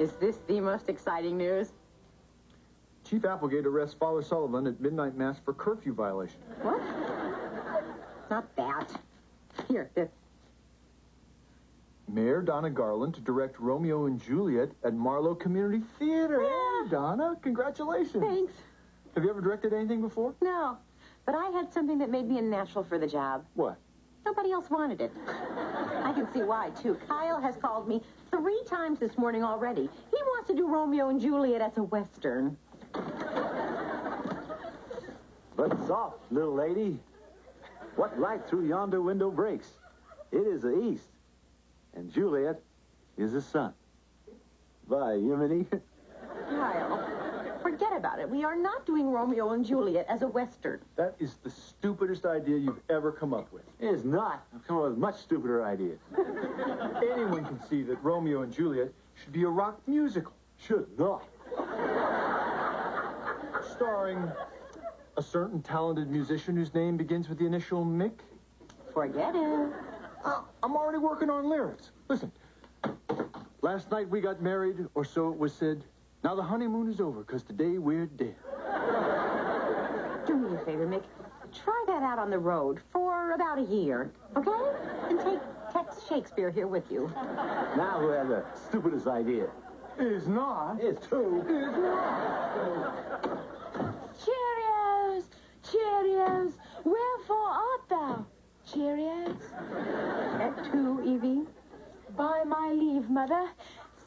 Is this the most exciting news? Chief Applegate arrests Father Sullivan at midnight mass for curfew violation. What? Not that. Here, this. Mayor Donna Garland to direct Romeo and Juliet at Marlowe Community Theater. Yeah. Hey, Donna, congratulations. Thanks. Have you ever directed anything before? No, but I had something that made me a natural for the job. What? Nobody else wanted it. I can see why, too. Kyle has called me 3 times this morning already. He wants to do Romeo and Juliet as a Western. But soft, little lady. What light through yonder window breaks? It is the east, and Juliet is the sun. Bye, Yemeni. Kyle, forget about it. We are not doing Romeo and Juliet as a Western. That is the stupidest idea you've ever come up with. It is not. I've come up with much stupider ideas. Anyone can see that Romeo and Juliet should be a rock musical. Should not. Starring a certain talented musician whose name begins with the initial Mick. Forget it. I'm already working on lyrics. Listen. Last night we got married, or so it was said. Now the honeymoon is over, because today we're dead. Do me a favor, Mick. Try that out on the road for about a year, okay? And take Tex Shakespeare here with you. Now who has the stupidest idea? Is not. It's true. Is not. Cheerios! Cheerios! Wherefore art thou? Cheerios? At 2, Evie? By my leave, mother.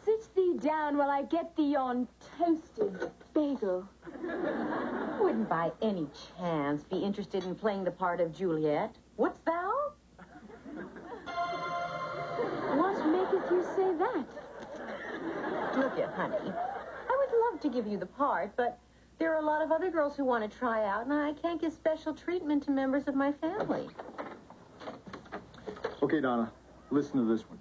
Sit thee down while I get thee on toasted bagel. Wouldn't by any chance be interested in playing the part of Juliet. Wouldst thou? What maketh you say that? Look it, honey. I would love to give you the part, but there are a lot of other girls who want to try out, and I can't give special treatment to members of my family. Okay, Donna, listen to this one.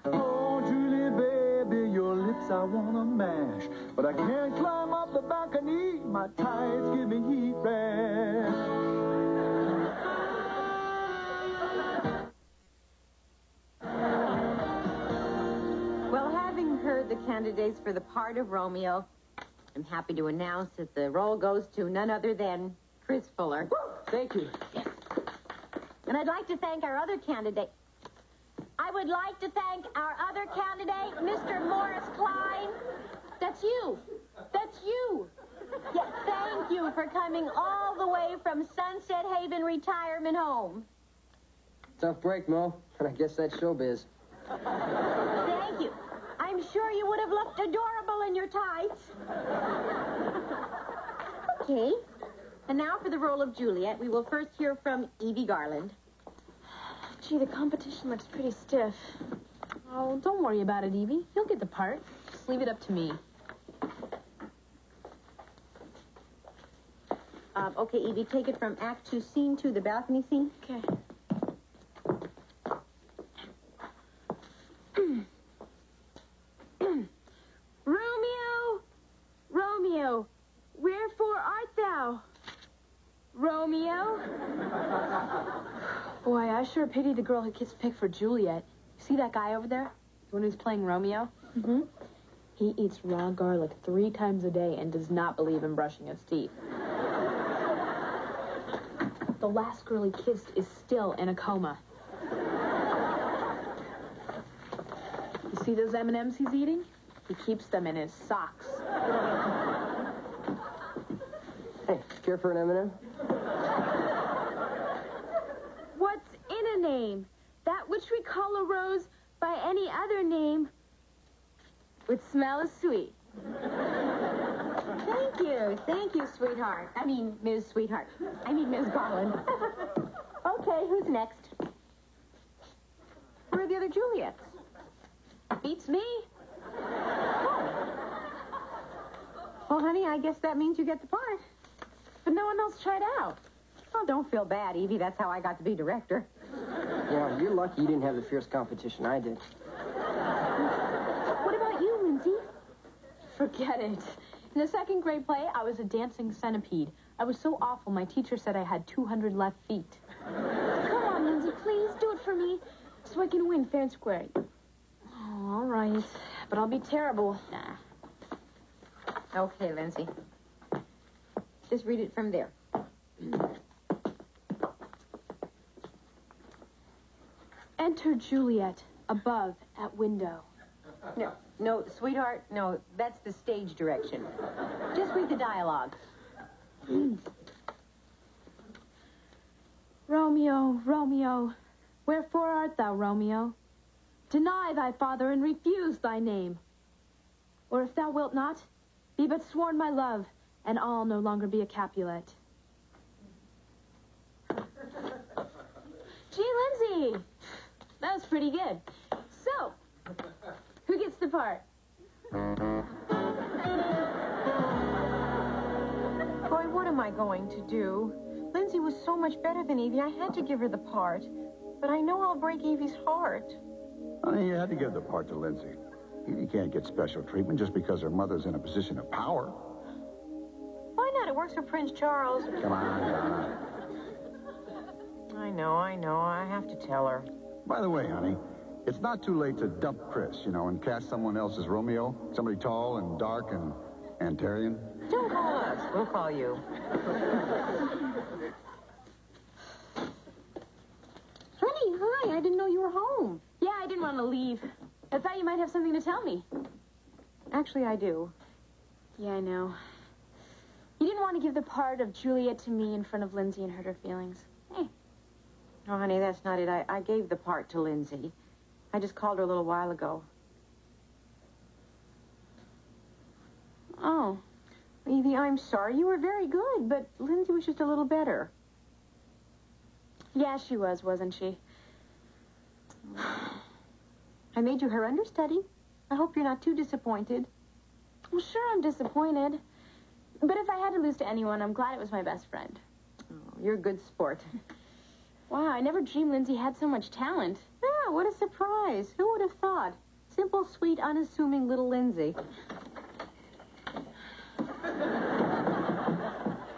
Oh, Julie, baby, your lips I wanna mash, but I can't climb up the balcony. My tights give me heat rash. Well, having heard the candidates for the part of Romeo, I'm happy to announce that the role goes to none other than Chris Fuller. Thank you. Yes. And I'd like to thank our other candidate. I would like to thank our other candidate, Mr. Morris Klein. That's you. That's you. Yeah, thank you for coming all the way from Sunset Haven Retirement Home. Tough break, Mo. And I guess that's showbiz. Thank you. I'm sure you would have looked adorable in your tights. Okay. And now for the role of Juliet, we will first hear from Evie Garland. Gee, the competition looks pretty stiff. Oh, don't worry about it, Evie. You'll get the part. Just leave it up to me. Okay, Evie, take it from Act 2, Scene 2, the balcony scene. Okay. Romeo, Romeo, wherefore art thou? Romeo? Boy, I sure pity the girl who kissed Pick for Juliet. See that guy over there? The one who's playing Romeo? Mm-hmm. He eats raw garlic 3 times a day and does not believe in brushing his teeth. The last girl he kissed is still in a coma. You see those M&Ms he's eating? He keeps them in his socks. Hey, care for an M&M? What's in a name? That which we call a rose by any other name would smell as sweet. Thank you, sweetheart. I mean, Ms. Sweetheart. I mean, Ms. Garland. Okay, who's next? Where are the other Juliets? Beats me. Well, honey, I guess that means you get the part. But no one else tried out. Oh, don't feel bad, Evie. That's how I got to be director. Yeah, you're lucky you didn't have the fierce competition I did. What about you, Lindsay? Forget it. In the 2nd grade play, I was a dancing centipede. I was so awful, my teacher said I had 200 left feet. Come on, Lindsay, please do it for me, so I can win fair and square. Oh, all right. but I'll be terrible. Nah. Okay, Lindsay. Just read it from there. Enter Juliet, above, at window. No, sweetheart, no, that's the stage direction. Just read the dialogue. Romeo, Romeo, wherefore art thou, Romeo? Deny thy father and refuse thy name. Or if thou wilt not, be but sworn my love, and I'll no longer be a Capulet. Gee, Lindsay, that was pretty good. So, who gets the part? Boy, what am I going to do? Lindsay was so much better than Evie, I had to give her the part. But I know I'll break Evie's heart. Honey, you had to give the part to Lindsay. Evie can't get special treatment just because her mother's in a position of power. Why not? It works for Prince Charles. Come on, Donna. I know. I have to tell her. By the way, honey, it's not too late to dump Chris, and cast someone else as Romeo. Somebody tall and dark and Antarian. Don't call us. We'll call you. Honey, hi, I didn't know you were home. Yeah, I didn't want to leave. I thought you might have something to tell me. Actually, I do. Yeah, I know. You didn't want to give the part of Juliet to me in front of Lindsay and hurt her feelings. Hey. No, honey, that's not it. I gave the part to Lindsay. I just called her a little while ago. Oh. Evie, I'm sorry. You were very good, but Lindsay was just a little better. Yeah, she was, wasn't she? I made you her understudy. I hope you're not too disappointed. Well, sure, I'm disappointed. But if I had to lose to anyone, I'm glad it was my best friend. Oh, you're a good sport. Wow, I never dreamed Lindsay had so much talent. Yeah, what a surprise. Who would have thought? Simple, sweet, unassuming little Lindsay.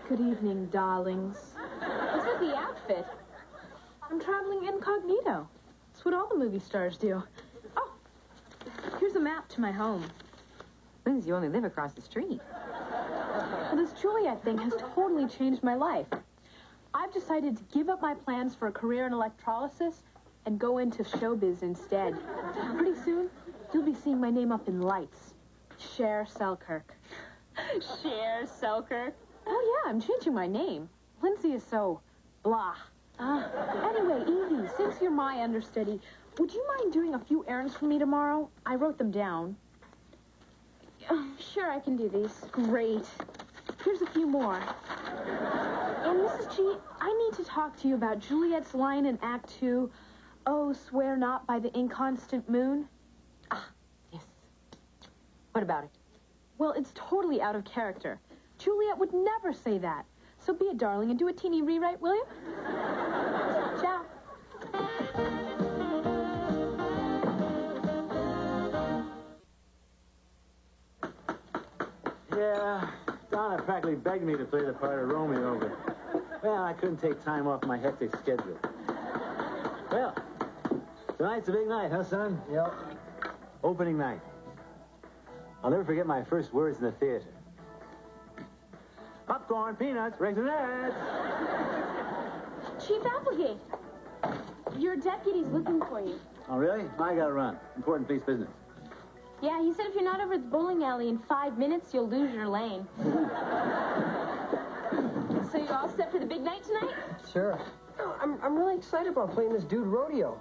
Good evening, darlings. What's with the outfit? I'm traveling incognito. It's what all the movie stars do. Oh, here's a map to my home. Lindsay, you only live across the street. Well, this Juliet thing has totally changed my life. I've decided to give up my plans for a career in electrolysis and go into showbiz instead. Pretty soon, you'll be seeing my name up in lights. Cher Selkirk. Cher Selkirk? Oh, yeah, I'm changing my name. Lindsay is so blah. Anyway, Evie, since you're my understudy, would you mind doing a few errands for me tomorrow? I wrote them down. Sure, I can do these. Great. Here's a few more. And Mrs. G, I need to talk to you about Juliet's line in Act 2, "Oh, swear not by the inconstant moon." Ah, yes. What about it? Well, it's totally out of character. Juliet would never say that. So be a darling and do a teeny rewrite, will you? Ciao. Yeah, Donna practically begged me to play the part of Romeo, but, well, I couldn't take time off my hectic schedule. Well, tonight's a big night, huh, son? Yep. Opening night. I'll never forget my first words in the theater. Popcorn, peanuts, raisinets. Chief Applegate, your deputy's looking for you. Oh, really? I gotta run. Important police business. Yeah, he said if you're not over at the bowling alley in 5 minutes, you'll lose your lane. So you all set for the big night tonight? Sure. Oh, I'm really excited about playing this dude rodeo.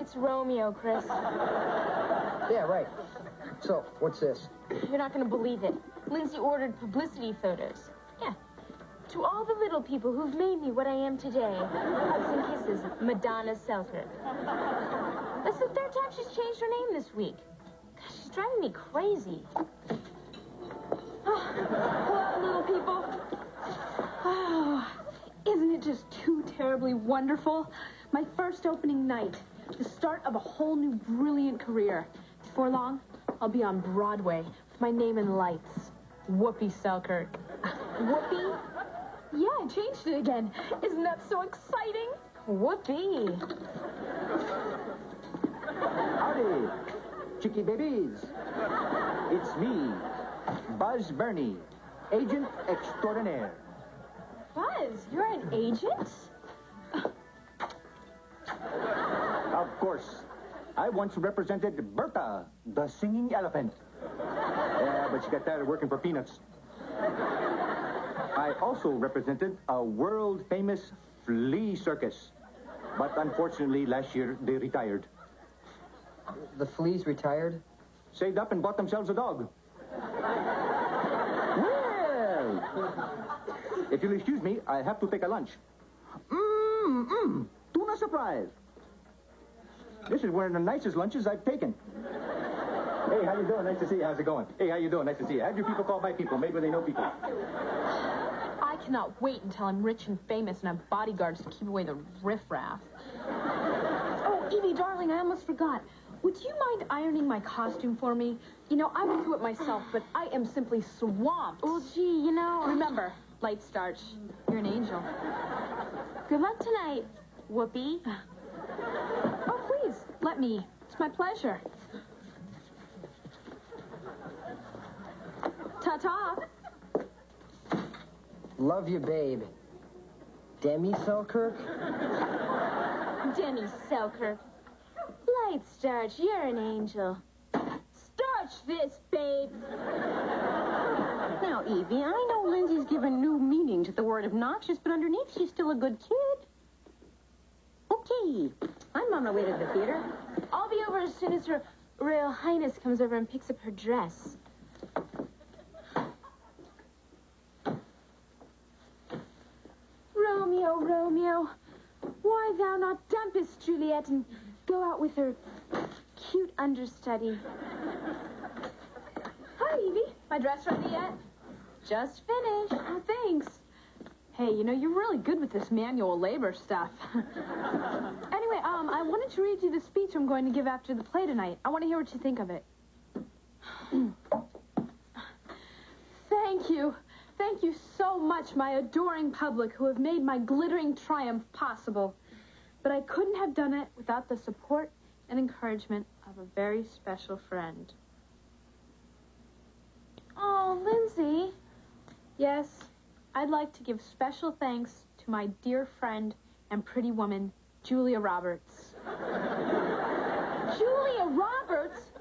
It's Romeo, Chris. Yeah, right. So, what's this? You're not going to believe it. Lindsay ordered publicity photos. Yeah. To all the little people who've made me what I am today. Hugs and kisses, Madonna Selkirk. That's the 3rd time she's changed her name this week. Gosh, she's driving me crazy. Oh, hello, little people. Oh, isn't it just too terribly wonderful? My first opening night. The start of a whole new brilliant career. Before long, I'll be on Broadway with my name in lights. Whoopi Selkirk. Whoopi? Yeah, I changed it again. Isn't that so exciting? Whoopi. Howdy. chicky babies. It's me, Buzz Burney, agent extraordinaire. Buzz, you're an agent? Of course. I once represented Bertha, the singing elephant. Yeah, but she got tired of working for peanuts. I also represented a world-famous flea circus. But unfortunately, last year, they retired. The fleas retired? Saved up and bought themselves a dog. Well, if you'll excuse me, I have to take a lunch. Tuna surprise. This is one of the nicest lunches I've taken. Hey, how you doing? Nice to see you. How's it going? Hey, how you doing? Nice to see you. Have your people call my people. Maybe they know people. I cannot wait until I'm rich and famous and have bodyguards to keep away the riffraff. Oh, Evie, darling, I almost forgot. Would you mind ironing my costume for me? You know, I would do it myself, but I am simply swamped. Oh, gee, you know... Remember, light starch. You're an angel. Good luck tonight, Whoopi. Oh, please, let me. It's my pleasure. Ta-ta. Love you, babe. Demi Selkirk? Demi Selkirk. Light starch, you're an angel. Starch this, babe. Now, Evie, I know Lindsay's given new meaning to the word obnoxious, but underneath she's still a good kid. Okay, I'm on my way to the theater. I'll be over as soon as Her Royal Highness comes over and picks up her dress. Romeo, Romeo, why thou not dumpest Juliet and go out with her cute understudy? Hi, Evie. My dress ready yet? Just finished. Oh, thanks. Hey, you know, you're really good with this manual labor stuff. Anyway, I wanted to read you the speech I'm going to give after the play tonight. I want to hear what you think of it. Thank you. Thank you so much, my adoring public, who have made my glittering triumph possible. But I couldn't have done it without the support and encouragement of a very special friend. Oh, Lindsay. Yes, I'd like to give special thanks to my dear friend and pretty woman, Julia Roberts. Julia Roberts?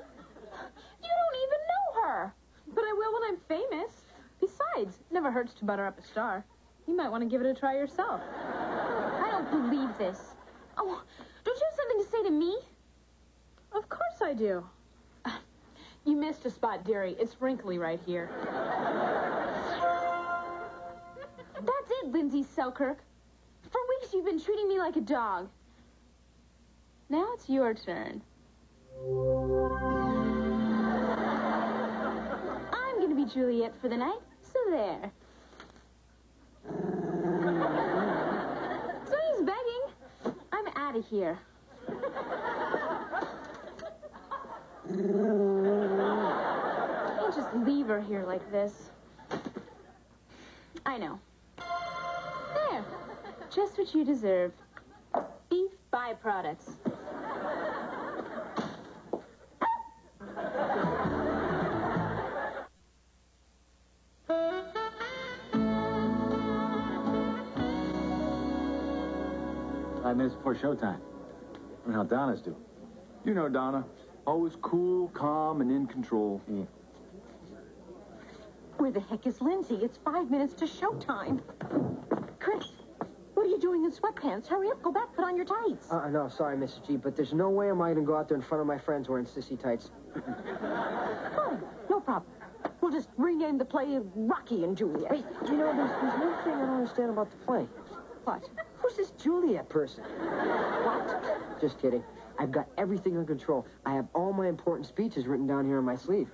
You don't even know her. But I will when I'm famous. Besides, it never hurts to butter up a star. You might want to give it a try yourself. I don't believe this. Oh, don't you have something to say to me? Of course I do. You missed a spot, dearie. It's wrinkly right here. That's it, Lindsay Selkirk. For weeks you've been treating me like a dog. Now it's your turn. I'm going to be Juliet for the night, so there. So he's begging. I'm out of here. Can't just leave her here like this. I know. There. Just what you deserve. Beef byproducts. I missed before showtime. I mean, how Donna's doing. You know Donna. Always cool, calm, and in control. Where the heck is Lindsay? It's 5 minutes to showtime. Chris, what are you doing in sweatpants? Hurry up, go back, put on your tights. No, sorry, Mrs. G, but there's no way am I going to go out there in front of my friends wearing sissy tights. Fine, no problem. We'll just rename the play Rocky and Juliet. Hey, you know, there's one thing I don't understand about the play. What? Who's this Juliet person? What? Just kidding. I've got everything under control. I have all my important speeches written down here on my sleeve.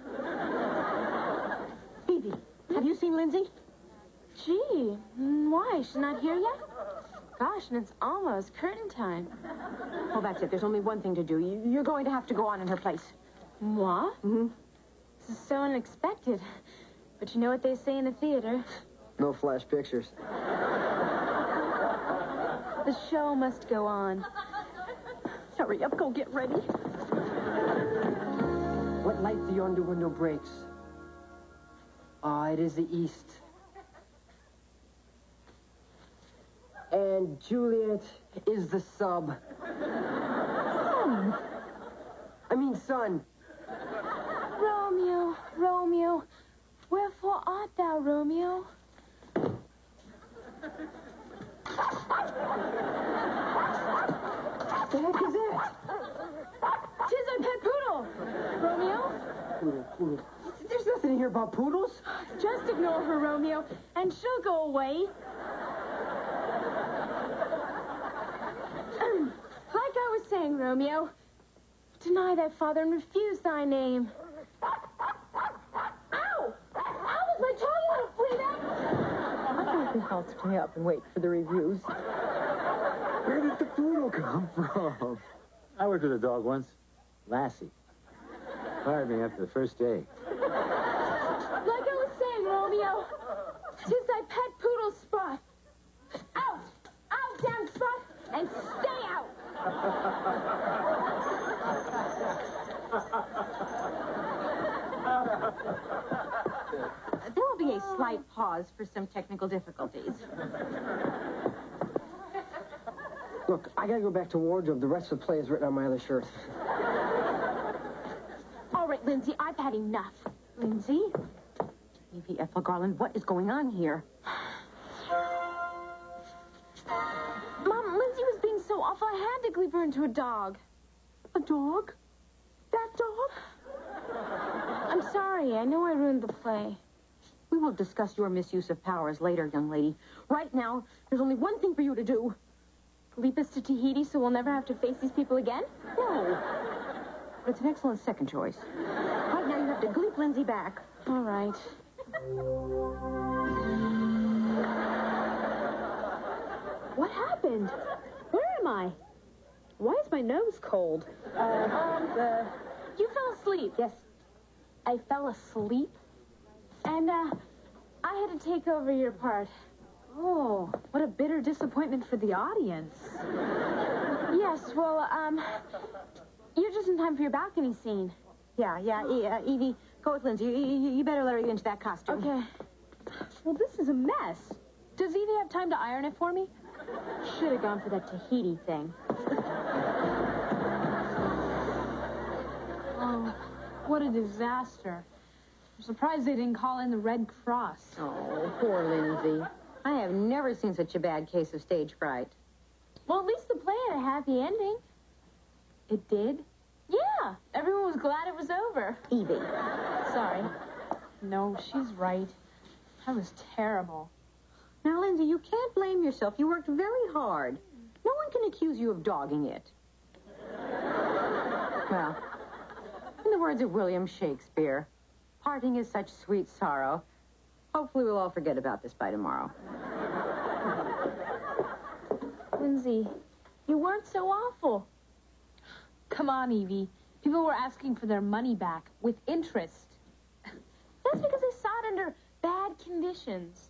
Evie, have you seen Lindsay? Gee, why? She's not here yet? Gosh, and it's almost curtain time. Well, that's it. There's only one thing to do. You're going to have to go on in her place. What? Mm-hmm. This is so unexpected. But you know what they say in the theater? No flash pictures. The show must go on. Hurry up, go get ready. What light the yonder window breaks? Ah, it is the east. And Juliet is the sub. I mean sun. Romeo, Romeo, wherefore art thou, Romeo? The heck is that? Tis our pet poodle, Romeo. Poodle. There's nothing here about poodles. Just ignore her, Romeo, and she'll go away. Like I was saying, Romeo, deny thy father and refuse thy name. Ow! Alice, I told you to flee that! I think I'll stay up and wait for the reviews. Where did the poodle come from? I worked with a dog once. Lassie. Fired me after the first day. Like I was saying, Romeo, tis thy pet poodle Spot. Out! Out, damn Spot, and stay out! There will be a slight pause for some technical difficulties. Look, I gotta go back to wardrobe. The rest of the play is written on my other shirt. All right, Lindsay, I've had enough. Lindsay? Evie Ethel Garland, what is going on here? Mom, Lindsay was being so awful, I had to gleep her into a dog. A dog? That dog? I'm sorry. I know I ruined the play. We will discuss your misuse of powers later, young lady. Right now, there's only one thing for you to do. Leap us to Tahiti so we'll never have to face these people again? No. But it's an excellent second choice. Right now, you have to gleep Lindsay back. All right. What happened? Where am I? Why is my nose cold? You fell asleep. Yes. I fell asleep? And, I had to take over your part. Oh, what a bitter disappointment for the audience. Yes, well, you're just in time for your balcony scene. Yeah, Evie, go with Lindsay. You better let her get into that costume. Okay. Well, this is a mess. Does Evie have time to iron it for me? Should have gone for that Tahiti thing. Oh, what a disaster. I'm surprised they didn't call in the Red Cross. Oh, poor Lindsay. I have never seen such a bad case of stage fright. Well, at least the play had a happy ending. It did? Yeah, everyone was glad it was over. Evie. Sorry. No, she's right. That was terrible. Now, Lindsay, you can't blame yourself. You worked very hard. No one can accuse you of dogging it. Well, in the words of William Shakespeare, parting is such sweet sorrow. Hopefully we'll all forget about this by tomorrow. Lindsay, you weren't so awful. Come on, Evie. People were asking for their money back with interest. That's because they saw it under bad conditions.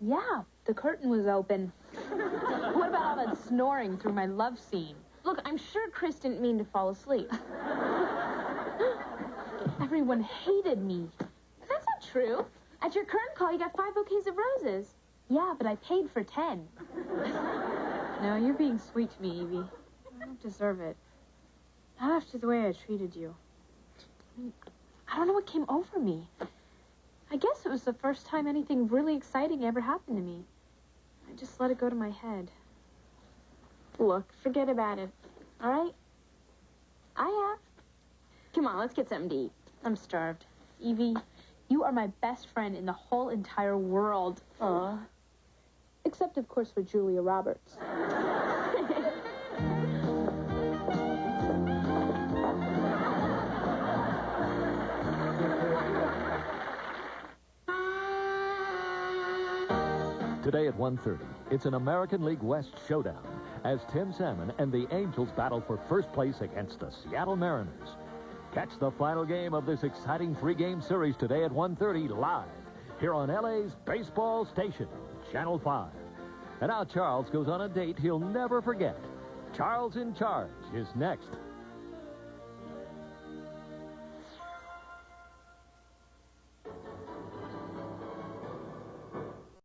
Yeah, the curtain was open. What about all that snoring through my love scene? Look, I'm sure Chris didn't mean to fall asleep. Everyone hated me. That's not true. At your curtain call, you got 5 bouquets of roses. Yeah, but I paid for 10. No, you're being sweet to me, Evie. I don't deserve it. Not after the way I treated you. I don't know what came over me. I guess it was the first time anything really exciting ever happened to me. I just let it go to my head. Look, forget about it. All right? I have. Come on, let's get something to eat. I'm starved. Evie, you are my best friend in the whole entire world. Except, of course, for Julia Roberts. Today at 1:30, it's an American League West showdown as Tim Salmon and the Angels battle for first place against the Seattle Mariners. Catch the final game of this exciting 3-game series today at 1:30 live here on LA's baseball station, Channel 5. And now Charles goes on a date he'll never forget. Charles in Charge is next.